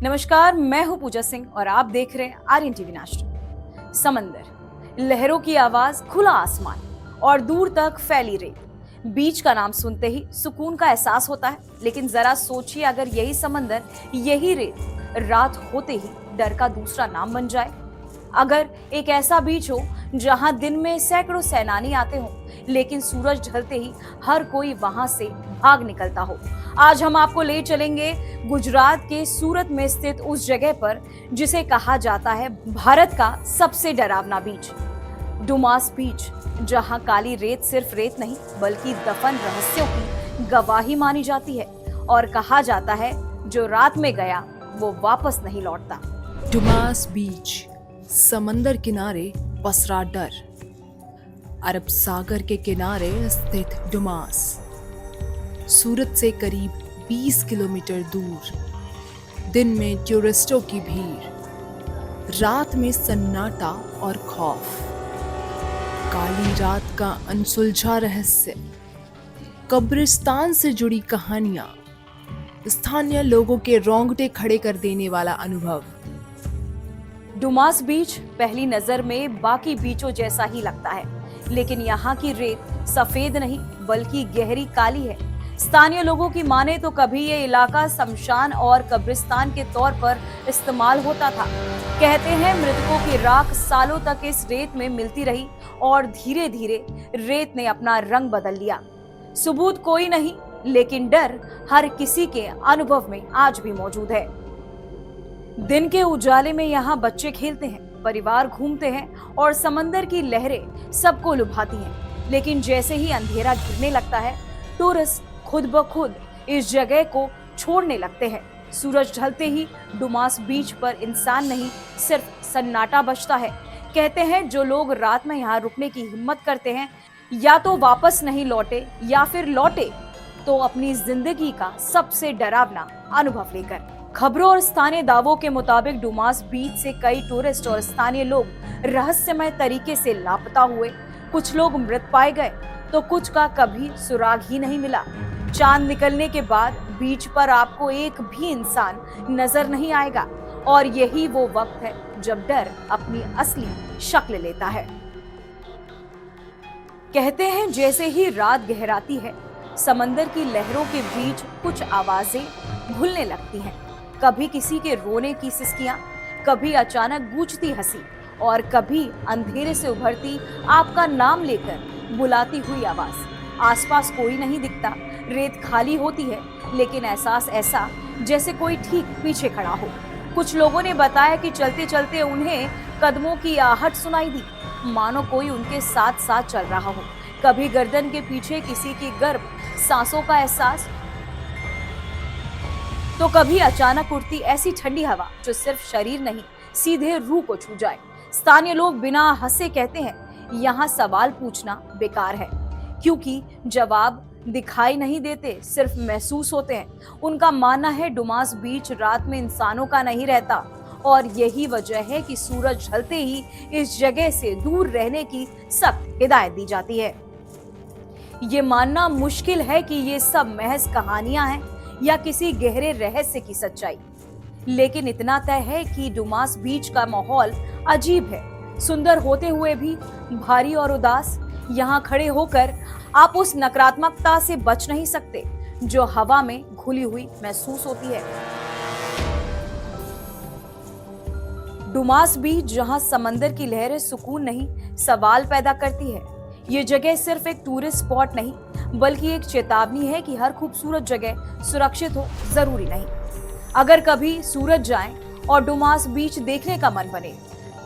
नमस्कार, मैं हूं पूजा सिंह और आप देख रहे हैं आर्यन टीवी नेशनल। समंदर, लहरों की आवाज, खुला आसमान और दूर तक फैली रेत। बीच का नाम सुनते ही सुकून का एहसास होता है, लेकिन जरा सोचिए अगर यही समंदर, यही रेत रात होते ही डर का दूसरा नाम बन जाए। अगर एक ऐसा बीच हो जहां दिन में सैकड़ों सैलानी आते हो, लेकिन सूरज ढलते ही हर कोई वहां से भाग निकलता हो। आज हम आपको ले चलेंगे गुजरात के सूरत में स्थित उस जगह पर जिसे कहा जाता है भारत का सबसे डरावना बीच, डुमास बीच, जहां काली रेत सिर्फ रेत नहीं बल्कि दफन रहस्यों की गवाही मानी जाती है और कहा जाता है जो रात में गया वो वापस नहीं लौटता। डुमास बीच, समंदर किनारे पसरा डर। अरब सागर के किनारे स्थित डुमास, सूरत से करीब 20 किलोमीटर दूर। दिन में टूरिस्टों की भीड़, रात में सन्नाटा और खौफ। काली रात का अनसुलझा रहस्य, कब्रिस्तान से जुड़ी कहानियां, स्थानीय लोगों के रोंगटे खड़े कर देने वाला अनुभव। डुमास बीच पहली नजर में बाकी बीचों जैसा ही लगता है, लेकिन यहाँ की रेत सफेद नहीं बल्कि गहरी काली है। स्थानीय लोगों की माने तो कभी ये इलाका शमशान और कब्रिस्तान के तौर पर इस्तेमाल होता था। कहते हैं मृतकों की राख सालों तक इस रेत में मिलती रही और धीरे धीरे रेत ने अपना रंग बदल लिया। सबूत कोई नहीं, लेकिन डर हर किसी के अनुभव में आज भी मौजूद है। दिन के उजाले में यहाँ बच्चे खेलते हैं, परिवार घूमते हैं और समंदर की लहरें सबको लुभाती हैं। लेकिन जैसे ही अंधेरा घिरने लगता है, टूरिस्ट खुद ब खुद इस जगह को छोड़ने लगते हैं। सूरज ढलते ही डुमास बीच पर इंसान नहीं, सिर्फ सन्नाटा बचता है। कहते हैं जो लोग रात में यहाँ रुकने की हिम्मत करते हैं, या तो वापस नहीं लौटे या फिर लौटे तो अपनी जिंदगी का सबसे डरावना अनुभव लेकर। खबरों और स्थानीय दावों के मुताबिक डुमास बीच से कई टूरिस्ट और स्थानीय लोग रहस्यमय तरीके से लापता हुए। कुछ लोग मृत पाए गए तो कुछ का कभी सुराग ही नहीं मिला। चांद निकलने के बाद बीच पर आपको एक भी इंसान नजर नहीं आएगा और यही वो वक्त है जब डर अपनी असली शक्ल लेता है। कहते हैं जैसे ही रात गहराती है, समंदर की लहरों के बीच कुछ आवाजें घुलने लगती हैं। कभी किसी के रोने की सिसकियां, कभी अचानक गूंजती हंसी और कभी अंधेरे से उभरती आपका नाम लेकर बुलाती हुई आवाज। आसपास कोई नहीं दिखता, रेत खाली होती है, लेकिन एहसास ऐसा जैसे कोई ठीक पीछे खड़ा हो। कुछ लोगों ने बताया कि चलते चलते उन्हें कदमों की आहट सुनाई दी, मानो कोई उनके साथ साथ चल रहा हो। कभी गर्दन के पीछे किसी की गर्म सांसों का एहसास, तो कभी अचानक उड़ती ऐसी ठंडी हवा जो सिर्फ शरीर नहीं सीधे रूह को छू जाए। स्थानीय लोग बिना हंसे कहते हैं यहाँ सवाल पूछना बेकार है, क्योंकि जवाब दिखाई नहीं देते, सिर्फ महसूस होते हैं। उनका मानना है डुमास बीच रात में इंसानों का नहीं रहता और यही वजह है कि सूरज ढलते ही इस जगह से दूर रहने की सख्त हिदायत दी जाती है। ये मानना मुश्किल है कि ये सब महज कहानियां हैं या किसी गहरे रहस्य की सच्चाई, लेकिन इतना तय है कि डुमास बीच का माहौल अजीब है। सुंदर होते हुए भी भारी और उदास। यहाँ खड़े होकर आप उस नकारात्मकता से बच नहीं सकते जो हवा में घुली हुई महसूस होती है। डुमास बीच, जहां समंदर की लहरें सुकून नहीं सवाल पैदा करती है। ये जगह सिर्फ एक टूरिस्ट स्पॉट नहीं बल्कि एक चेतावनी है कि हर खूबसूरत जगह सुरक्षित हो जरूरी नहीं। अगर कभी सूरत जाएं और डुमास बीच देखने का मन बने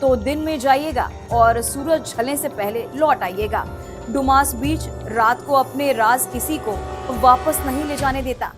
तो दिन में जाइएगा और सूरज ढलने से पहले लौट आइएगा। डुमास बीच रात को अपने राज किसी को वापस नहीं ले जाने देता।